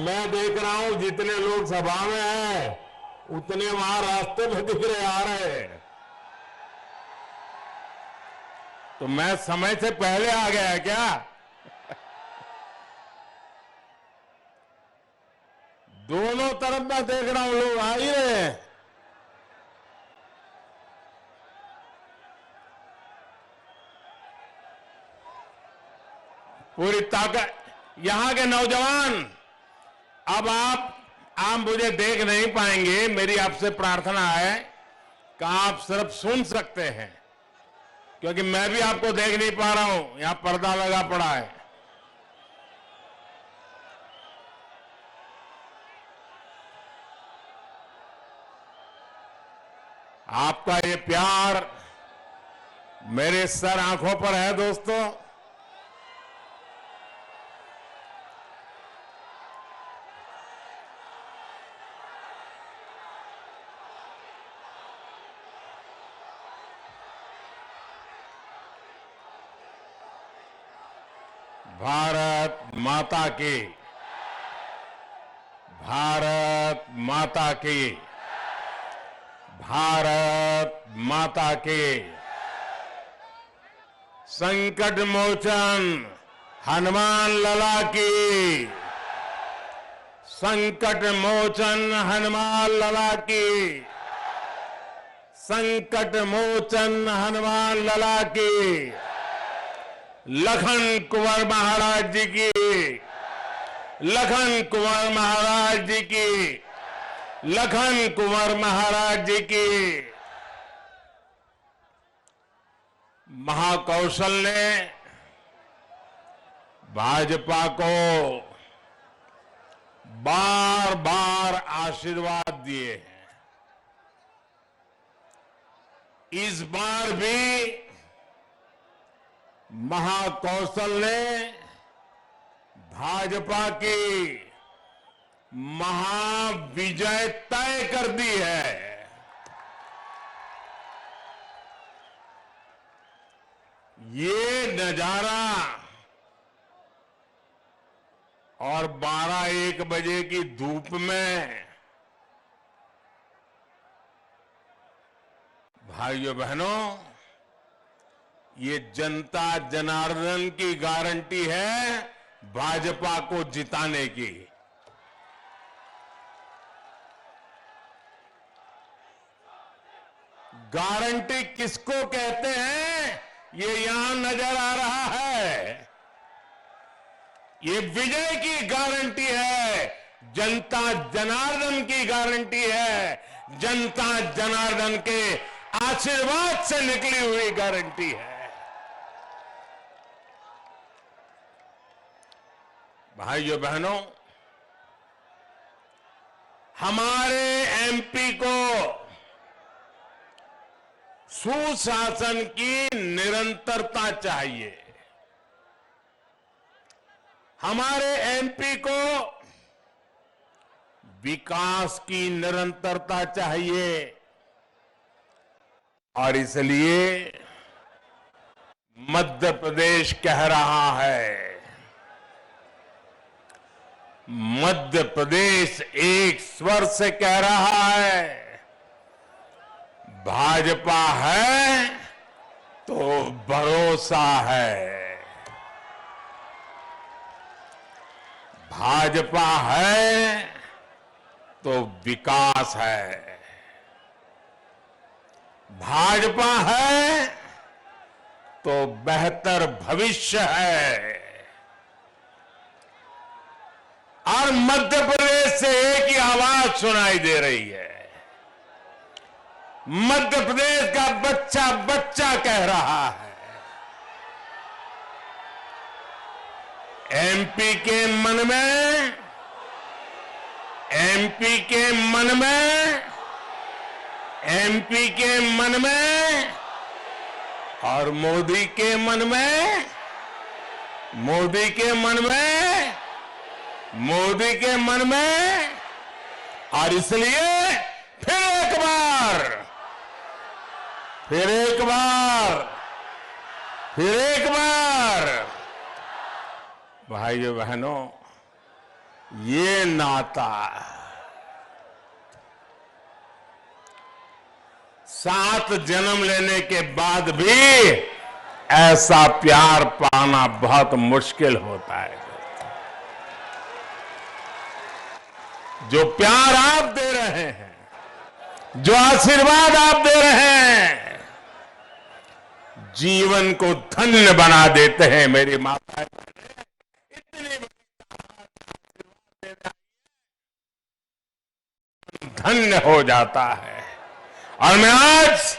मैं देख रहा हूं जितने लोग सभा में हैं उतने वहां रास्ते में दिख रहे आ रहे हैं। तो मैं समय से पहले आ गया क्या? दोनों तरफ मैं देख रहा हूं लोग आ ही रहे हैं। पूरी ताकत यहां के नौजवान, अब आप मुझे देख नहीं पाएंगे। मेरी आपसे प्रार्थना है कि आप सिर्फ सुन सकते हैं, क्योंकि मैं भी आपको देख नहीं पा रहा हूं, यहां पर्दा लगा पड़ा है। आपका ये प्यार मेरे सर आंखों पर है दोस्तों। भारत माता की, भारत माता की, भारत माता की। संकट मोचन हनुमान लला की, संकट मोचन हनुमान लला की, संकट मोचन हनुमान लला की। लखन कुंवर महाराज जी की, लखन कुंवर महाराज जी की, लखन कुंवर महाराज जी की। महाकौशल ने भाजपा को बार बार आशीर्वाद दिए हैं। इस बार भी महाकौशल ने भाजपा की महाविजय तय कर दी है। ये नजारा और 12-1 बजे की धूप में भाइयों बहनों, ये जनता जनार्दन की गारंटी है भाजपा को जिताने की। गारंटी किसको कहते हैं ये यहां नजर आ रहा है। ये विजय की गारंटी है, जनता जनार्दन की गारंटी है, जनता जनार्दन के आशीर्वाद से निकली हुई गारंटी है। भाइयों बहनों, हमारे एमपी को सुशासन की निरंतरता चाहिए। हमारे एमपी को विकास की निरंतरता चाहिए। और इसलिए मध्य प्रदेश कह रहा है, मध्य प्रदेश एक स्वर से कह रहा है, भाजपा है तो भरोसा है, भाजपा है तो विकास है, भाजपा है तो बेहतर भविष्य है। और मध्य प्रदेश से एक ही आवाज सुनाई दे रही है। मध्य प्रदेश का बच्चा बच्चा कह रहा है, एमपी के मन में, एमपी के मन में, एमपी के मन में और मोदी के मन में, मोदी के मन में, मोदी के मन में। और इसलिए फिर एक बार, फिर एक बार, फिर एक बार भाइयों बहनों, ये नाता 7 जन्म लेने के बाद भी ऐसा प्यार पाना बहुत मुश्किल होता है। जो प्यार आप दे रहे हैं, जो आशीर्वाद आप दे रहे हैं, जीवन को धन्य बना देते हैं। मेरी माता इतनी धन्य हो जाता है। और मैं आज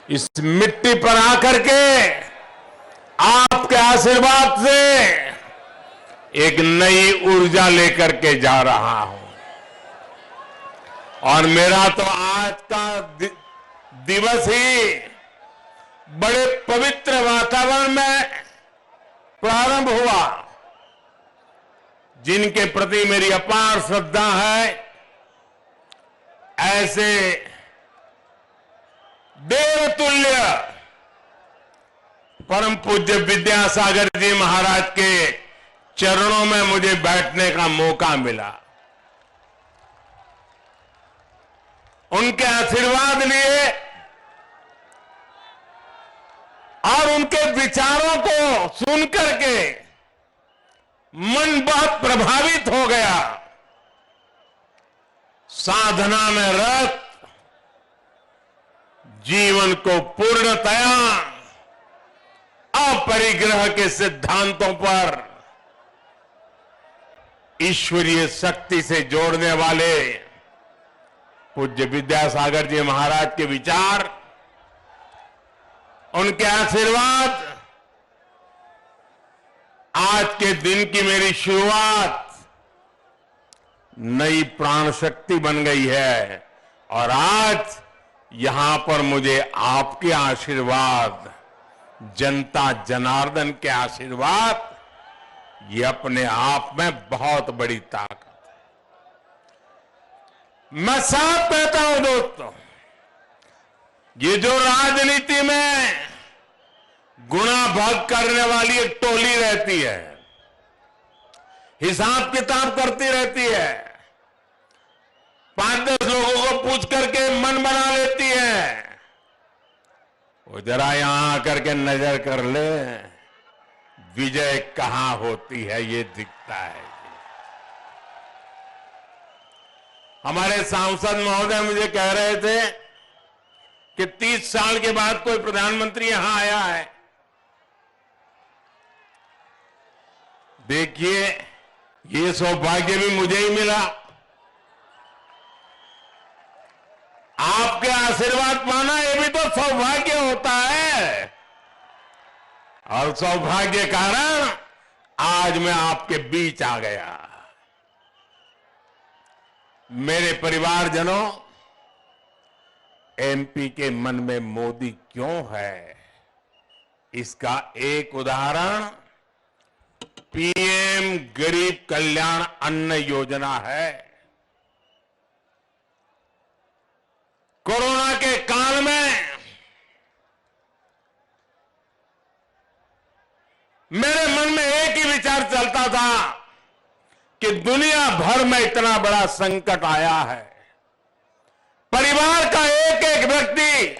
इस मिट्टी पर आकर के आपके आशीर्वाद से एक नई ऊर्जा लेकर के जा रहा हूं। और मेरा तो आज का दिवस ही बड़े पवित्र वातावरण में प्रारंभ हुआ। जिनके प्रति मेरी अपार श्रद्धा है, ऐसे देवतुल्य परम पूज्य विद्यासागर जी महाराज के चरणों में मुझे बैठने का मौका मिला। उनके आशीर्वाद लिए और उनके विचारों को सुनकर के मन बहुत प्रभावित हो गया। साधना में रत जीवन को पूर्णतया अपरिग्रह के सिद्धांतों पर ईश्वरीय शक्ति से जोड़ने वाले पूज्य विद्यासागर जी महाराज के विचार, उनके आशीर्वाद आज के दिन की मेरी शुरुआत नई प्राण शक्ति बन गई है। और आज यहां पर मुझे आपके आशीर्वाद, जनता जनार्दन के आशीर्वाद, ये अपने आप में बहुत बड़ी ताकत है। मैं साफ कहता हूं दोस्तों, ये जो राजनीति में गुणा भाग करने वाली एक टोली रहती है, हिसाब किताब करती रहती है, 5-10 लोगों को पूछ करके मन बना लेती है, वो जरा यहां आकर के नजर कर ले, विजय कहां होती है ये दिखता है। हमारे सांसद महोदय मुझे कह रहे थे कि 30 साल के बाद कोई प्रधानमंत्री यहां आया है। देखिए, ये सौभाग्य भी मुझे ही मिला। आपके आशीर्वाद पाना ये भी तो सौभाग्य होता है। और सौभाग्य कारण आज मैं आपके बीच आ गया। मेरे परिवारजनों, एमपी के मन में मोदी क्यों है, इसका एक उदाहरण पीएम गरीब कल्याण अन्न योजना है। कोरोना के काल में मेरे मन में एक ही विचार चलता था कि दुनिया भर में इतना बड़ा संकट आया है, परिवार का एक एक व्यक्ति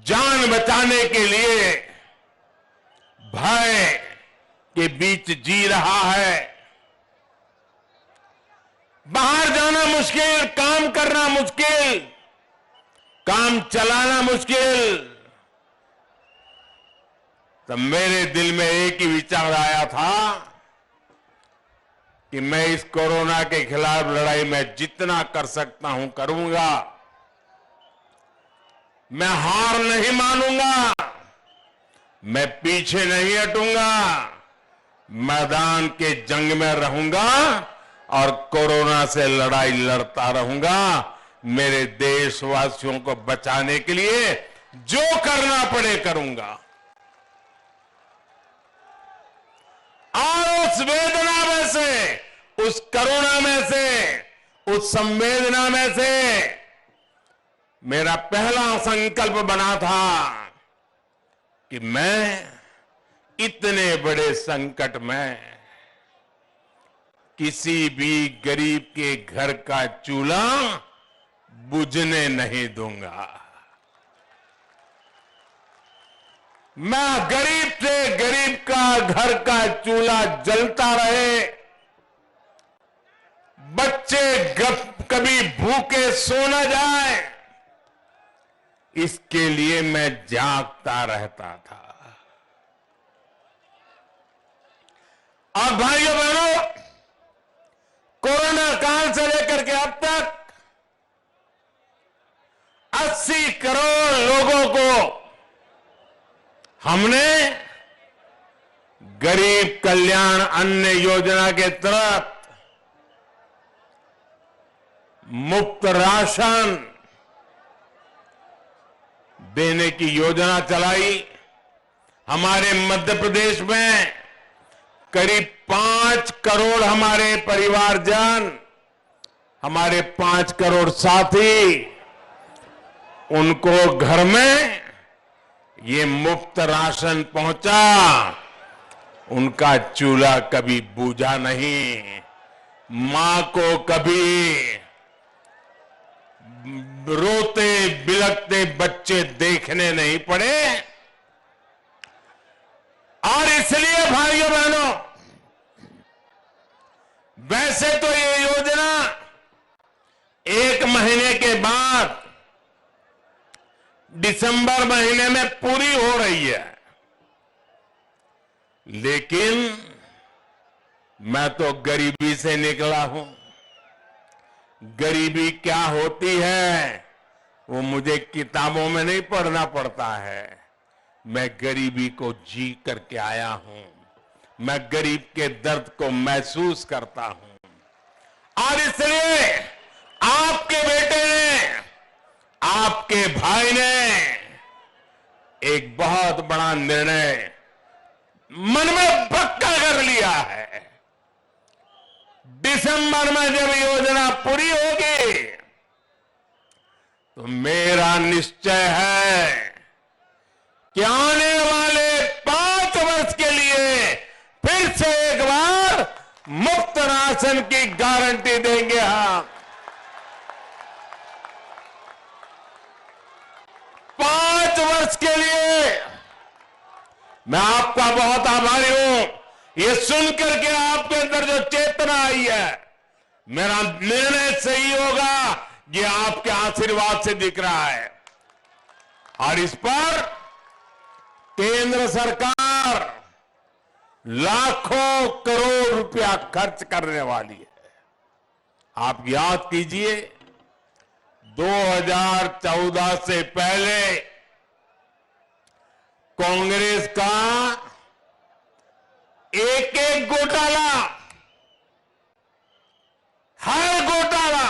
जान बचाने के लिए भय के बीच जी रहा है। बाहर जाना मुश्किल, काम करना मुश्किल, काम चलाना मुश्किल। तब मेरे दिल में एक ही विचार आया था कि मैं इस कोरोना के खिलाफ लड़ाई में जितना कर सकता हूं करूंगा। मैं हार नहीं मानूंगा, मैं पीछे नहीं हटूंगा, मैदान के जंग में रहूंगा और कोरोना से लड़ाई लड़ता रहूंगा। मेरे देशवासियों को बचाने के लिए जो करना पड़े करूंगा। और उस वेदना में से, उस करुणा में से, उस संवेदना में से मेरा पहला संकल्प बना था कि मैं इतने बड़े संकट में किसी भी गरीब के घर का चूल्हा बुझने नहीं दूंगा। मैं गरीब से गरीब का घर का चूल्हा जलता रहे, बच्चे कभी भूखे सो न जाए, इसके लिए मैं जागता रहता था। और भाइयों बहनों, कोरोना काल से लेकर के अब तक 80 करोड़ लोगों को हमने गरीब कल्याण अन्न योजना के तहत मुफ्त राशन देने की योजना चलाई। हमारे मध्य प्रदेश में करीब 5 करोड़ हमारे परिवारजन, हमारे 5 करोड़ साथी, उनको घर में ये मुफ्त राशन पहुंचा। उनका चूल्हा कभी बूझा नहीं, मां को कभी रोते बिलखते बच्चे देखने नहीं पड़े। और इसलिए भाइयों बहनों, वैसे तो ये योजना 1 महीने के बाद दिसंबर महीने में पूरी हो रही है, लेकिन मैं तो गरीबी से निकला हूं। गरीबी क्या होती है वो मुझे किताबों में नहीं पढ़ना पड़ता है। मैं गरीबी को जी करके आया हूं। मैं गरीब के दर्द को महसूस करता हूं। और इसलिए आपके बेटे ने, आपके भाई ने एक बहुत बड़ा निर्णय मन में पक्का कर लिया है। दिसंबर में जब योजना पूरी होगी तो मेरा निश्चय है कि आने वाले 5 वर्ष के लिए फिर से एक बार मुफ्त राशन की गारंटी देंगे हम। 5 वर्ष के लिए मैं आपका बहुत आभारी हूं। ये सुनकर के आपके अंदर जो चेतना आई है, मेरा निर्णय सही होगा, ये आपके आशीर्वाद से दिख रहा है। और इस पर केंद्र सरकार लाखों करोड़ रुपया खर्च करने वाली है। आप याद कीजिए, 2014 से पहले कांग्रेस का एक घोटाला, हर घोटाला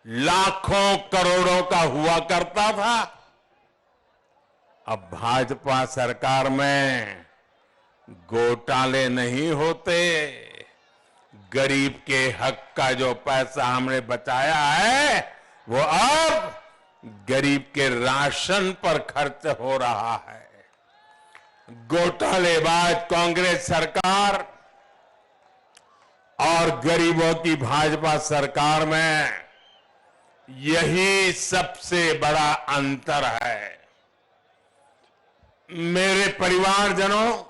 लाखों करोड़ों का हुआ करता था। अब भाजपा सरकार में घोटाले नहीं होते। गरीब के हक का जो पैसा हमने बचाया है वो अब गरीब के राशन पर खर्च हो रहा है। घोटालेबाज कांग्रेस सरकार और गरीबों की भाजपा सरकार में यही सबसे बड़ा अंतर है। मेरे परिवारजनों,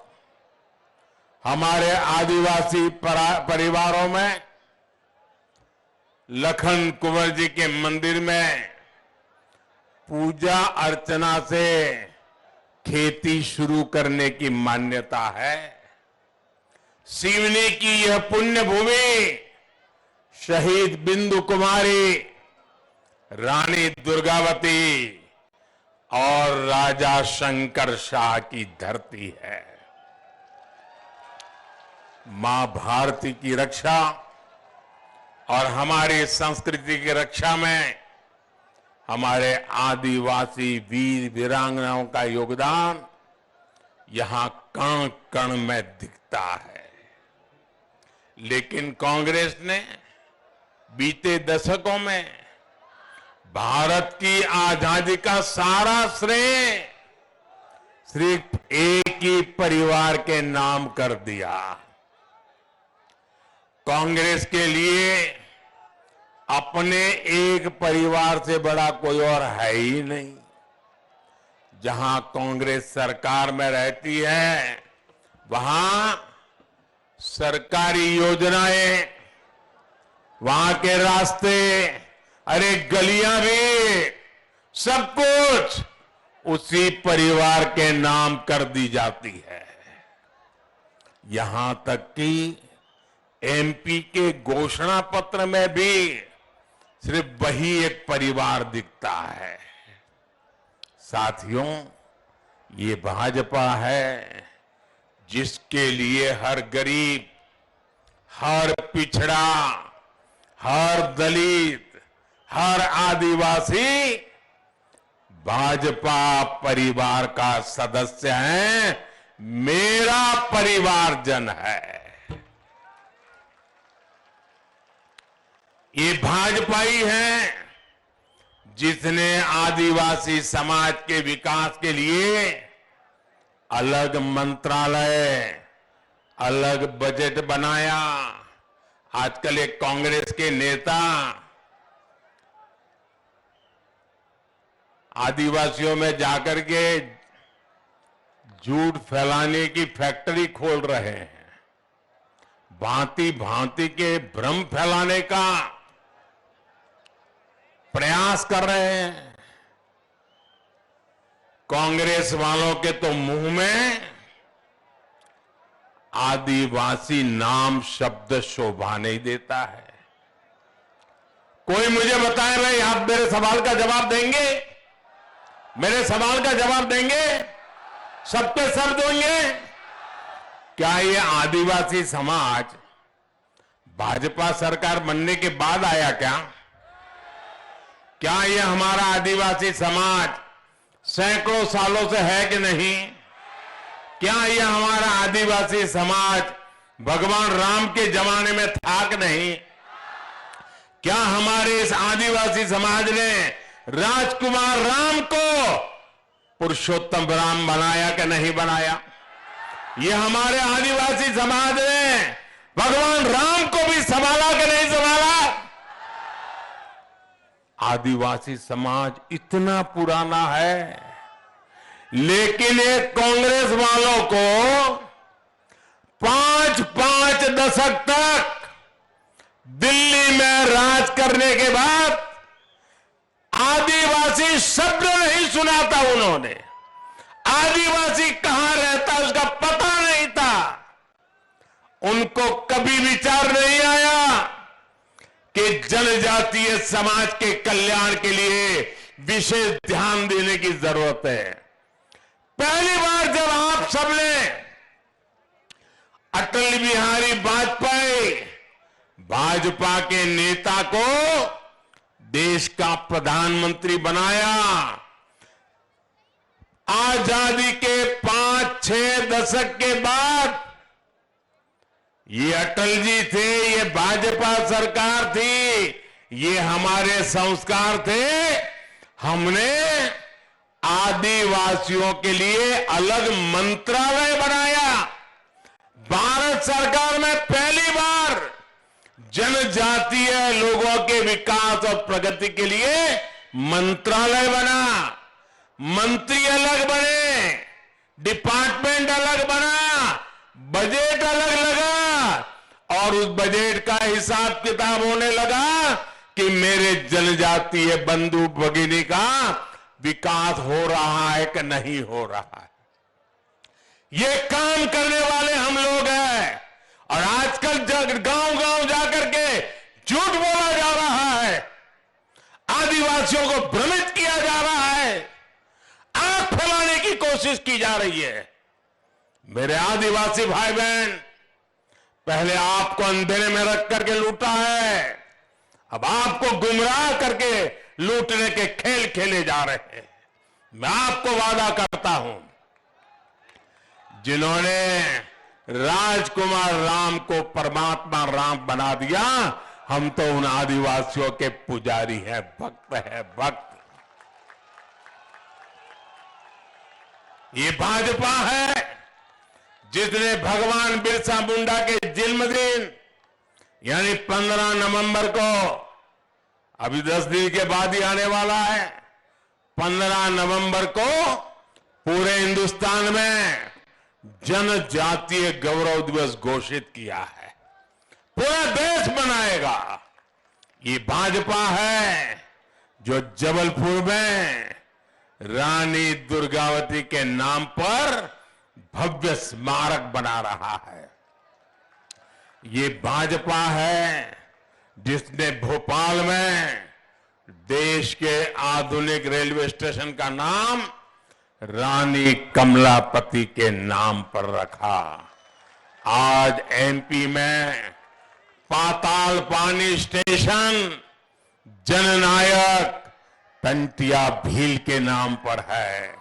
हमारे आदिवासी परिवारों में लखन कुंवर जी के मंदिर में पूजा अर्चना से खेती शुरू करने की मान्यता है। सिवनी की यह पुण्य भूमि शहीद बिंदु कुमारी, रानी दुर्गावती और राजा शंकर शाह की धरती है। मां भारती की रक्षा और हमारी संस्कृति की रक्षा में हमारे आदिवासी वीर वीरांगनाओं का योगदान यहां कण कण में दिखता है। लेकिन कांग्रेस ने बीते दशकों में भारत की आजादी का सारा श्रेय सिर्फ एक ही परिवार के नाम कर दिया। कांग्रेस के लिए अपने एक परिवार से बड़ा कोई और है ही नहीं। जहां कांग्रेस सरकार में रहती है वहां सरकारी योजनाएं, वहां के रास्ते, अरे गलियां भी, सब कुछ उसी परिवार के नाम कर दी जाती है। यहां तक कि एमपी के घोषणा पत्र में भी सिर्फ वही एक परिवार दिखता है। साथियों, ये भाजपा है जिसके लिए हर गरीब, हर पिछड़ा, हर दलित, हर आदिवासी भाजपा परिवार का सदस्य है, मेरा परिवारजन है। ये भाजपा ही है जिसने आदिवासी समाज के विकास के लिए अलग मंत्रालय, अलग बजट बनाया। आजकल एक कांग्रेस के नेता आदिवासियों में जाकर के झूठ फैलाने की फैक्ट्री खोल रहे हैं, भांति भांति के भ्रम फैलाने का प्रयास कर रहे हैं। कांग्रेस वालों के तो मुंह में आदिवासी नाम शब्द शोभा नहीं देता है। कोई मुझे बताए भाई, आप मेरे सवाल का जवाब देंगे? मेरे सवाल का जवाब देंगे? सबके सब देंगे? क्या ये आदिवासी समाज भाजपा सरकार बनने के बाद आया क्या? क्या ये हमारा आदिवासी समाज सैकड़ों सालों से है कि नहीं? क्या ये हमारा आदिवासी समाज भगवान राम के जमाने में था कि नहीं? क्या हमारे इस आदिवासी समाज ने राजकुमार राम को पुरुषोत्तम राम बनाया कि नहीं बनाया? ये हमारे आदिवासी समाज ने भगवान राम को भी संभाला कि नहीं संभाला? आदिवासी समाज इतना पुराना है, लेकिन एक कांग्रेस वालों को 5-5 दशक तक दिल्ली में राज करने के बाद आदिवासी शब्द नहीं सुना था उन्होंने। आदिवासी कहां रहता उसका पता नहीं था। उनको कभी विचार नहीं आया कि जनजातीय समाज के कल्याण के लिए विशेष ध्यान देने की जरूरत है। पहली बार जब आप सबने अटल बिहारी वाजपेयी भाजपा के नेता को देश का प्रधानमंत्री बनाया, आजादी के 5-6 दशक के बाद ये अटल जी थे, ये भाजपा सरकार थी, ये हमारे संस्कार थे। हमने आदिवासियों के लिए अलग मंत्रालय बनाया। भारत सरकार में पहली बार जनजातीय लोगों के विकास और प्रगति के लिए मंत्रालय बना। मंत्री अलग बने, डिपार्टमेंट अलग बना, बजट अलग लगा और उस बजट का हिसाब किताब होने लगा कि मेरे जनजातीय बंधु भगिनी का विकास हो रहा है कि नहीं हो रहा है। ये काम करने वाले हम लोग हैं। और आजकल गांव-गांव जाकर के झूठ बोला जा रहा है, आदिवासियों को भ्रमित किया जा रहा है, आंख फैलाने की कोशिश की जा रही है। मेरे आदिवासी भाई बहन, पहले आपको अंधेरे में रख करके लूटा है, अब आपको गुमराह करके लूटने के खेल खेले जा रहे हैं। मैं आपको वादा करता हूं, जिन्होंने राजकुमार राम को परमात्मा राम बना दिया, हम तो उन आदिवासियों के पुजारी हैं, भक्त हैं, भक्त। ये भाजपा है जिसने भगवान बिरसा मुंडा के जन्मदिन यानी 15 नवंबर को, अभी 10 दिन के बाद ही आने वाला है, 15 नवंबर को पूरे हिंदुस्तान में जनजातीय गौरव दिवस घोषित किया है। पूरा देश मनाएगा। ये भाजपा है जो जबलपुर में रानी दुर्गावती के नाम पर भव्य स्मारक बना रहा है। ये भाजपा है जिसने भोपाल में देश के आधुनिक रेलवे स्टेशन का नाम रानी कमलापति के नाम पर रखा। आज एमपी में पाताल पानी स्टेशन जननायक तंतिया भील के नाम पर है।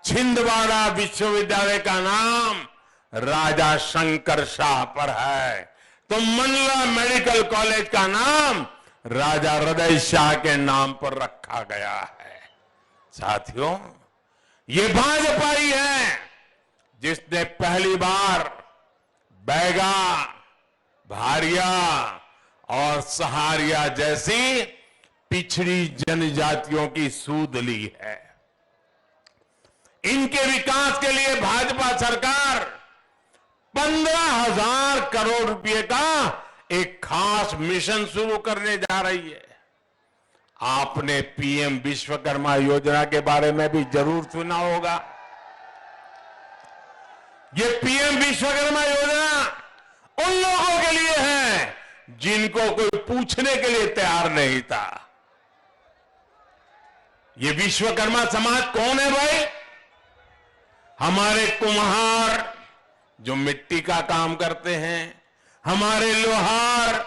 छिंदवाड़ा विश्वविद्यालय का नाम राजा शंकर शाह पर है, तो मंडला मेडिकल कॉलेज का नाम राजा हृदय शाह के नाम पर रखा गया है। साथियों, ये भाजपा ही है जिसने पहली बार बैगा, भारिया और सहारिया जैसी पिछड़ी जनजातियों की सूद ली है। इनके विकास के लिए भाजपा सरकार 15,000 करोड़ रुपए का एक खास मिशन शुरू करने जा रही है। आपने पीएम विश्वकर्मा योजना के बारे में भी जरूर सुना होगा। ये पीएम विश्वकर्मा योजना उन लोगों के लिए है जिनको कोई पूछने के लिए तैयार नहीं था। ये विश्वकर्मा समाज कौन है भाई? हमारे कुम्हार जो मिट्टी का काम करते हैं, हमारे लोहार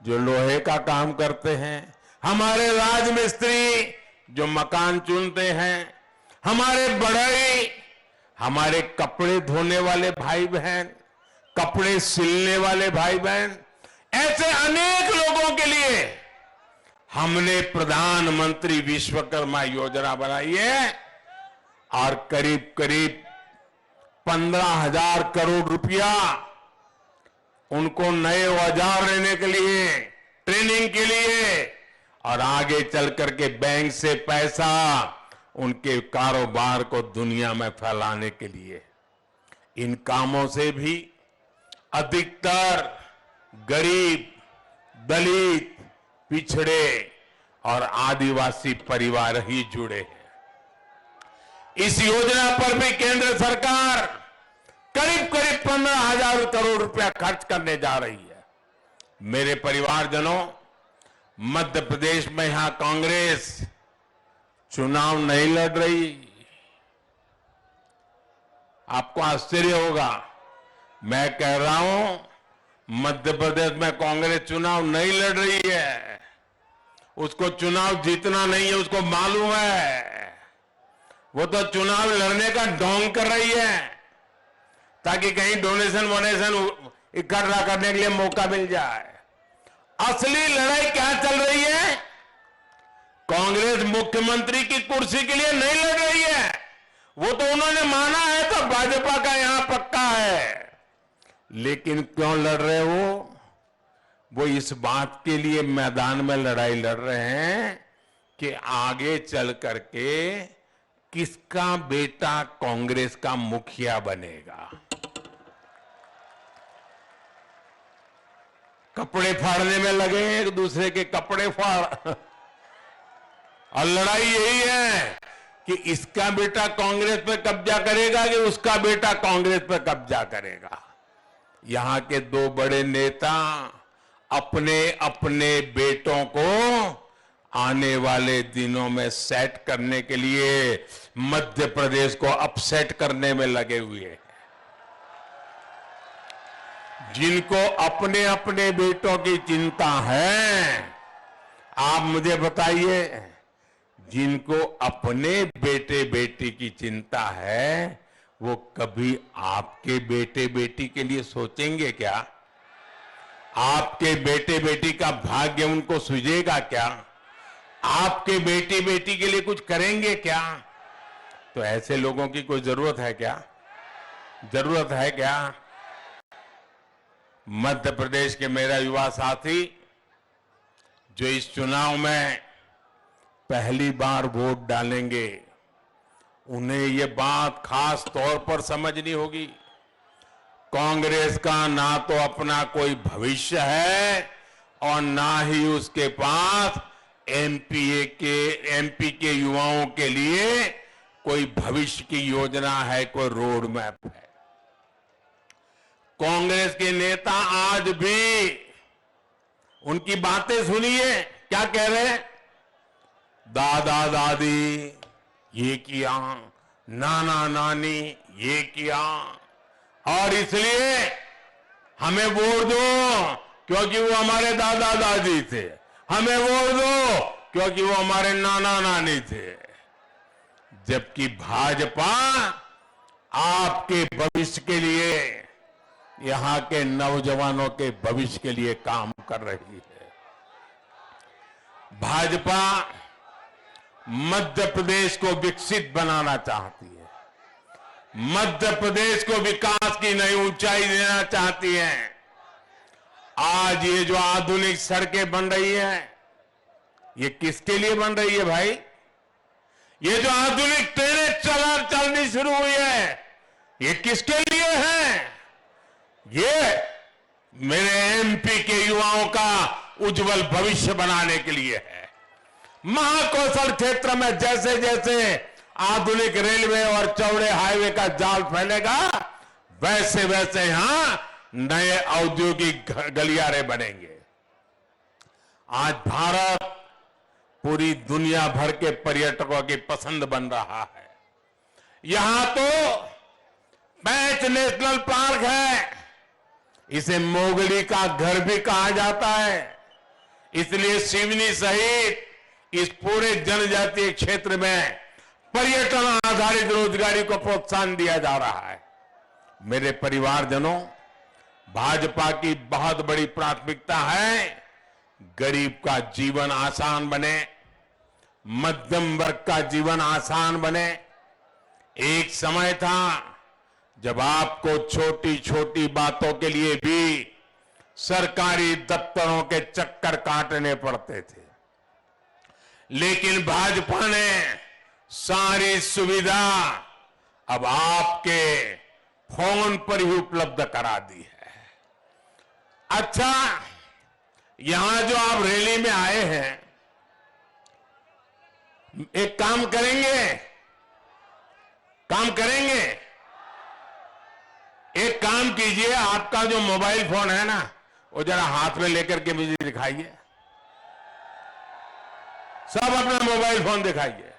जो लोहे का काम करते हैं, हमारे राजमिस्त्री जो मकान चुनते हैं, हमारे बढ़ई, हमारे कपड़े धोने वाले भाई बहन, कपड़े सिलने वाले भाई बहन, ऐसे अनेक लोगों के लिए हमने प्रधानमंत्री विश्वकर्मा योजना बनाई है और करीब करीब 15,000 करोड़ रुपया उनको नए औजार लेने के लिए, ट्रेनिंग के लिए और आगे चल करके बैंक से पैसा उनके कारोबार को दुनिया में फैलाने के लिए। इन कामों से भी अधिकतर गरीब, दलित, पिछड़े और आदिवासी परिवार ही जुड़े हैं। इस योजना पर भी केंद्र सरकार करीब करीब 15,000 करोड़ रुपया खर्च करने जा रही है। मेरे परिवारजनों, मध्य प्रदेश में यहां कांग्रेस चुनाव नहीं लड़ रही। आपको आश्चर्य होगा, मैं कह रहा हूं मध्य प्रदेश में कांग्रेस चुनाव नहीं लड़ रही है। उसको चुनाव जीतना नहीं है, उसको मालूम है। वो तो चुनाव लड़ने का ढोंग कर रही है ताकि कहीं डोनेशन वोनेशन इकट्ठा करने के लिए मौका मिल जाए। असली लड़ाई क्या चल रही है? कांग्रेस मुख्यमंत्री की कुर्सी के लिए नहीं लड़ रही है। वो तो उन्होंने माना है तो भाजपा का यहां पक्का है। लेकिन क्यों लड़ रहे हो? वो इस बात के लिए मैदान में लड़ाई लड़ रहे हैं कि आगे चल करके किसका बेटा कांग्रेस का मुखिया बनेगा। कपड़े फाड़ने में लगे हैं, एक दूसरे के कपड़े फाड़ और लड़ाई यही है कि इसका बेटा कांग्रेस पे कब्जा करेगा कि उसका बेटा कांग्रेस पे कब्जा करेगा। यहां के दो बड़े नेता अपने अपने बेटों को आने वाले दिनों में सेट करने के लिए मध्य प्रदेश को अपसेट करने में लगे हुए हैं। जिनको अपने अपने बेटों की चिंता है, आप मुझे बताइए, जिनको अपने बेटे बेटी की चिंता है वो कभी आपके बेटे बेटी के लिए सोचेंगे क्या? आपके बेटे बेटी का भाग्य उनको सूझेगा क्या? आपके बेटे बेटी के लिए कुछ करेंगे क्या? तो ऐसे लोगों की कोई जरूरत है क्या? जरूरत है क्या? मध्य प्रदेश के मेरा युवा साथी जो इस चुनाव में पहली बार वोट डालेंगे, उन्हें ये बात खास तौर पर समझनी होगी। कांग्रेस का ना तो अपना कोई भविष्य है और ना ही उसके पास एमपी के युवाओं के लिए कोई भविष्य की योजना है, कोई रोड मैप है। कांग्रेस के नेता आज भी उनकी बातें सुनिए, क्या कह रहे हैं? दादा दादी ये किया, नाना नानी ये किया, और इसलिए हमें वोट दो क्योंकि वो हमारे दादा दादी थे, हमें वोट दो क्योंकि वो हमारे नाना नानी थे। जबकि भाजपा आपके भविष्य के लिए, यहां के नौजवानों के भविष्य के लिए काम कर रही है। भाजपा मध्य प्रदेश को विकसित बनाना चाहती है, मध्य प्रदेश को विकास की नई ऊंचाई देना चाहती है। आज ये जो आधुनिक सड़कें बन रही हैं, ये किसके लिए बन रही है भाई? ये जो आधुनिक ट्रेनें चलनी शुरू हुई है, ये किसके लिए है? ये मेरे एमपी के युवाओं का उज्जवल भविष्य बनाने के लिए है। महाकौशल क्षेत्र में जैसे जैसे आधुनिक रेलवे और चौड़े हाईवे का जाल फैलेगा, वैसे वैसे यहां नए औद्योगिक गलियारे बनेंगे। आज भारत पूरी दुनिया भर के पर्यटकों की पसंद बन रहा है। यहां तो पैंच नेशनल पार्क है, इसे मोगली का घर भी कहा जाता है। इसलिए सिवनी सहित इस पूरे जनजातीय क्षेत्र में पर्यटन आधारित रोजगारी को प्रोत्साहन दिया जा रहा है। मेरे परिवारजनों, भाजपा की बहुत बड़ी प्राथमिकता है गरीब का जीवन आसान बने, मध्यम वर्ग का जीवन आसान बने। एक समय था जब आपको छोटी छोटी बातों के लिए भी सरकारी दफ्तरों के चक्कर काटने पड़ते थे, लेकिन भाजपा ने सारी सुविधा अब आपके फोन पर ही उपलब्ध करा दी है। अच्छा, यहां जो आप रैली में आए हैं, एक काम करेंगे, एक काम कीजिए, आपका जो मोबाइल फोन है ना, वो जरा हाथ में लेकर के मुझे दिखाइए। सब अपना मोबाइल फोन दिखाइए।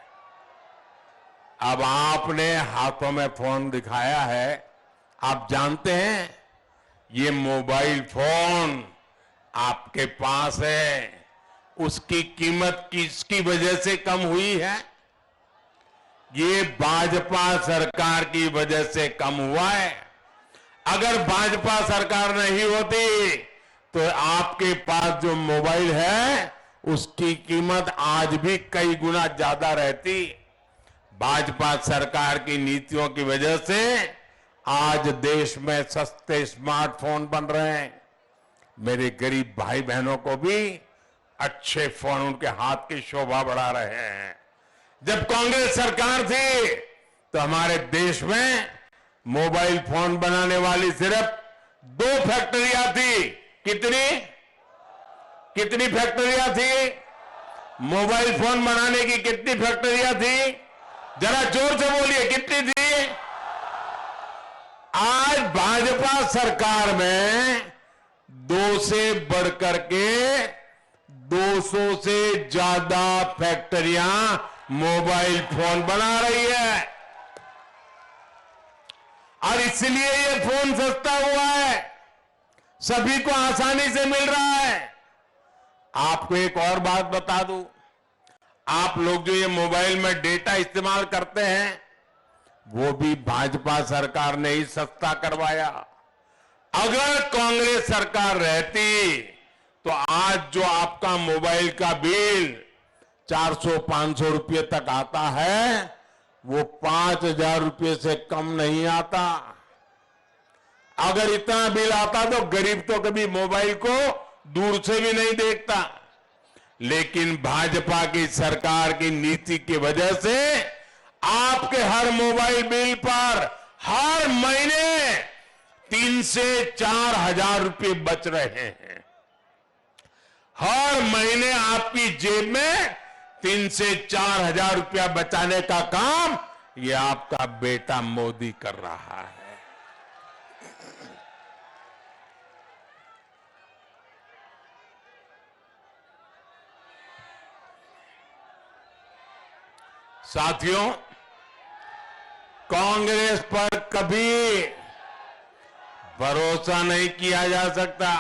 अब आपने हाथों में फोन दिखाया है, आप जानते हैं ये मोबाइल फोन आपके पास है, उसकी कीमत किसकी वजह से कम हुई है? ये भाजपा सरकार की वजह से कम हुआ है। अगर भाजपा सरकार नहीं होती तो आपके पास जो मोबाइल है उसकी कीमत आज भी कई गुना ज्यादा रहती। भाजपा सरकार की नीतियों की वजह से आज देश में सस्ते स्मार्टफोन बन रहे हैं। मेरे गरीब भाई बहनों को भी अच्छे फोन उनके हाथ की शोभा बढ़ा रहे हैं। जब कांग्रेस सरकार थी तो हमारे देश में मोबाइल फोन बनाने वाली सिर्फ 2 फैक्ट्रियां थी। कितनी फैक्ट्रियां थी? मोबाइल फोन बनाने की कितनी फैक्ट्रियां थी? जरा जोर से बोलिए, कितनी थी? आज भाजपा सरकार में 2 से बढ़कर के 200 से ज्यादा फैक्ट्रियां मोबाइल फोन बना रही है, और इसलिए ये फोन सस्ता हुआ है, सभी को आसानी से मिल रहा है। आपको एक और बात बता दूं, आप लोग जो ये मोबाइल में डेटा इस्तेमाल करते हैं, वो भी भाजपा सरकार ने ही सस्ता करवाया। अगर कांग्रेस सरकार रहती तो आज जो आपका मोबाइल का बिल 400-500 रुपये तक आता है, वो 5,000 रुपये से कम नहीं आता। अगर इतना बिल आता तो गरीब तो कभी मोबाइल को दूर से भी नहीं देखता। लेकिन भाजपा की सरकार की नीति की वजह से आपके हर मोबाइल बिल पर हर महीने 3 से 4 हजार रुपए बच रहे हैं। हर महीने आपकी जेब में 3 से 4 हजार रुपया बचाने का काम ये आपका बेटा मोदी कर रहा है। साथियों, कांग्रेस पर कभी भरोसा नहीं किया जा सकता।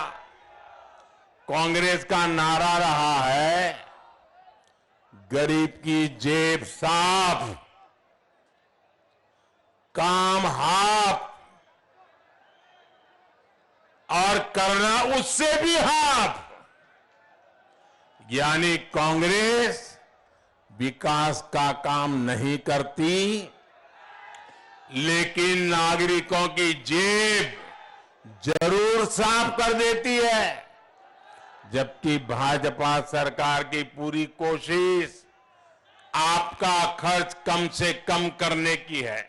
कांग्रेस का नारा रहा है, गरीब की जेब साफ, काम हाफ और करना उससे भी हाफ। यानी कांग्रेस विकास का काम नहीं करती, लेकिन नागरिकों की जेब जरूर साफ कर देती है। जबकि भाजपा सरकार की पूरी कोशिश आपका खर्च कम से कम करने की है।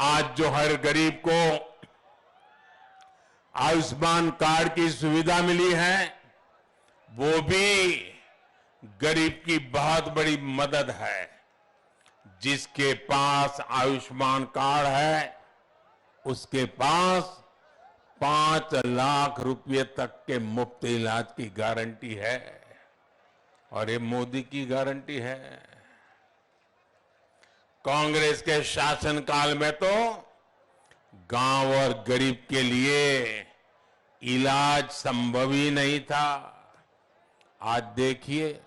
आज जो हर गरीब को आयुष्मान कार्ड की सुविधा मिली है, वो भी गरीब की बहुत बड़ी मदद है। जिसके पास आयुष्मान कार्ड है, उसके पास 5 लाख रुपए तक के मुफ्त इलाज की गारंटी है। और ये मोदी की गारंटी है। कांग्रेस के शासनकाल में तो गांव और गरीब के लिए इलाज संभव ही नहीं था। आज देखिए,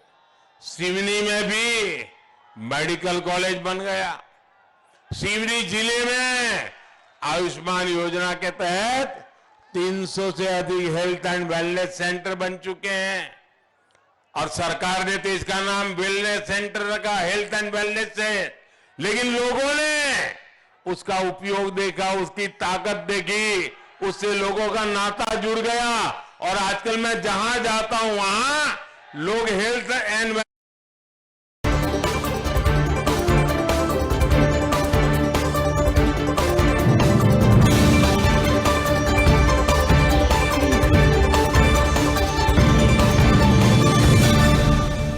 सिवनी में भी मेडिकल कॉलेज बन गया। सिवनी जिले में आयुष्मान योजना के तहत 300 से अधिक हेल्थ एंड वेलनेस सेंटर बन चुके हैं। और सरकार ने तो इसका नाम वेलनेस सेंटर रखा, हेल्थ एंड वेलनेस से। लेकिन लोगों ने उसका उपयोग देखा, उसकी ताकत देखी, उससे लोगों का नाता जुड़ गया। और आजकल मैं जहां जाता हूं वहां लोग हेल्थ एंड